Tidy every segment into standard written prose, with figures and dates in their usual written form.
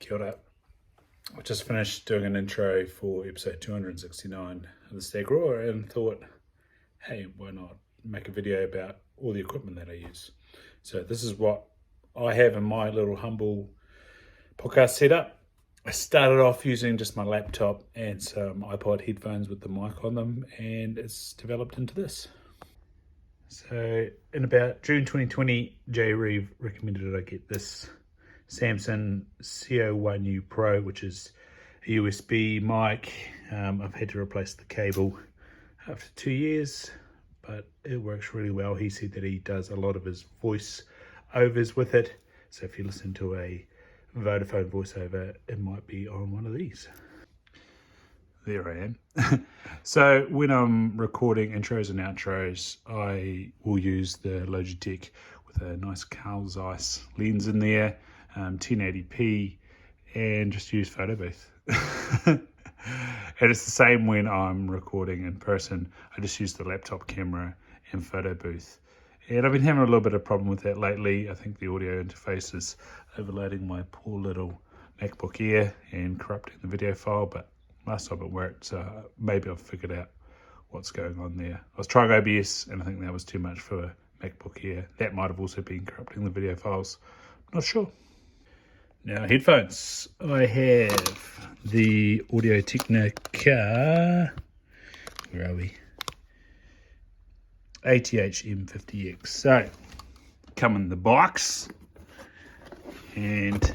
Kia ora. I just finished doing an intro for episode 269 of the Stag Roar and thought, hey, why not make a video about all the equipment that I use. So this is what I have in my little humble podcast setup. I started off using just my laptop and some iPod headphones with the mic on them, and it's developed into this. So in about June 2020, Jay Reeve recommended that I get this Samson CO1U Pro, which is a USB mic. I've had to replace the cable after 2 years, but it works really well. He said that he does a lot of his voice overs with it. So if you listen to a Vodafone voiceover, it might be on one of these. There I am. So when I'm recording intros and outros, I will use the Logitech with a nice Carl Zeiss lens in there, 1080p, and just use photo booth. And it's the same when I'm recording in person. I just use the laptop camera and photo booth. And I've been having a little bit of problem with that lately. I think the audio interface is overloading my poor little MacBook Air and corrupting the video file, but last time it worked, so maybe I've figured out what's going on there. I was trying OBS and I think that was too much for MacBook Air. That might have also been corrupting the video files. I'm not sure. Now, headphones. I have the Audio-Technica, where are we? ATH M50X. So, come in the box, and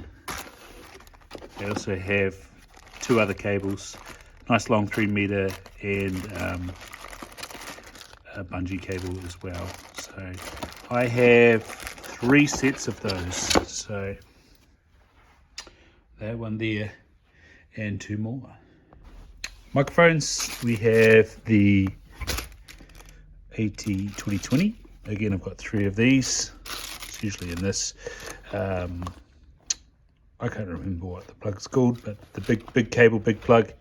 they also have two other cables, nice long 3-meter and a bungee cable as well. So, I have 3 sets of those. So, that one there and 2 more. Microphones, we have the AT2020. Again, I've got 3 of these. It's usually in this. I can't remember what the plug's called, but the big cable, big plug.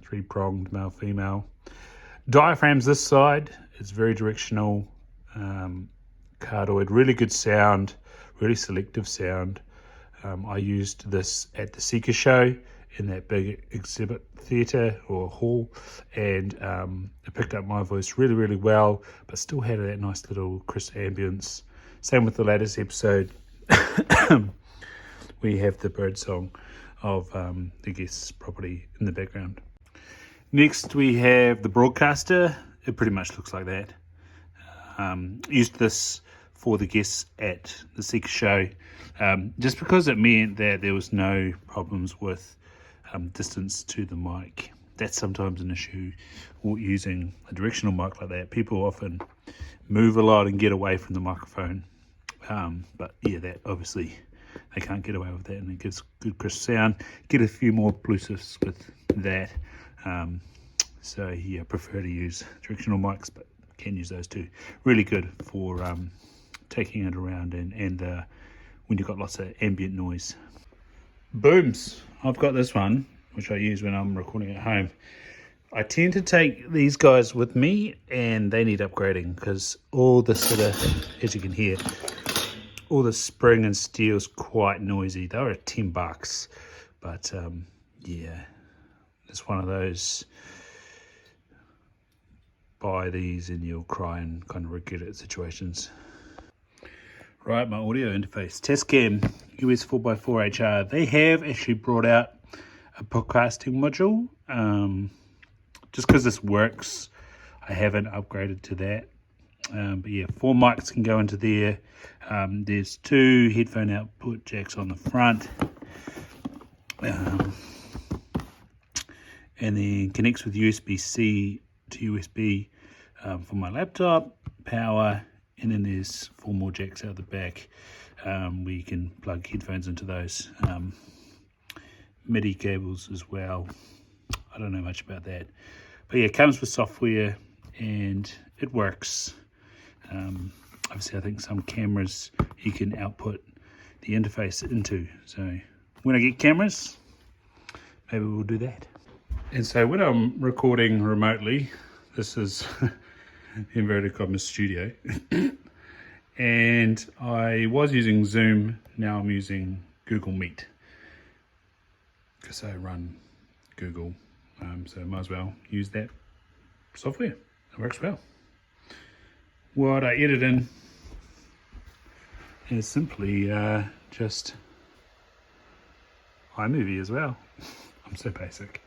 3-pronged, male, female. Diaphragms this side. It's very directional. Cardioid, really good sound, really selective sound. I used this at the Seeker show in that big exhibit theatre or hall, and it picked up my voice really, really well, but still had that nice little crisp ambience. Same with the latest episode. We have the bird song of the guest's property in the background. Next we have the broadcaster. It pretty much looks like that. Used this for the guests at the Seeker show, just because it meant that there was no problems with distance to the mic. That's sometimes an issue using a directional mic like that. People often move a lot and get away from the microphone, but yeah, that obviously they can't get away with that, and it gives good crisp sound. Get a few more bluetooths with that. So yeah, I prefer to use directional mics, but can use those too. Really good for taking it around and when you've got lots of ambient noise. Booms. I've got this one, which I use when I'm recording at home. I tend to take these guys with me, and they need upgrading because all the sort of, as you can hear, all the spring and steel's quite noisy. They were $10, but yeah, it's one of those buy these and you'll cry and kind of regret it situations. Right, my audio interface. Tascam US 4x4 HR. They have actually brought out a podcasting module. Just because this works, I haven't upgraded to that. But yeah, 4 mics can go into there. There's 2 headphone output jacks on the front. And then connects with USB-C to USB for my laptop, power, and then there's 4 more jacks out the back where you can plug headphones into those. MIDI cables as well. I don't know much about that. But yeah, it comes with software and it works. Obviously, I think some cameras you can output the interface into. So when I get cameras, maybe we'll do that. And so when I'm recording remotely, this is inverted commas studio. And I was using Zoom, now I'm using Google Meet, because I run Google, so I might as well use that software. It works well. What I edit in is simply just iMovie as well. I'm so basic.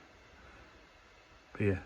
But yeah,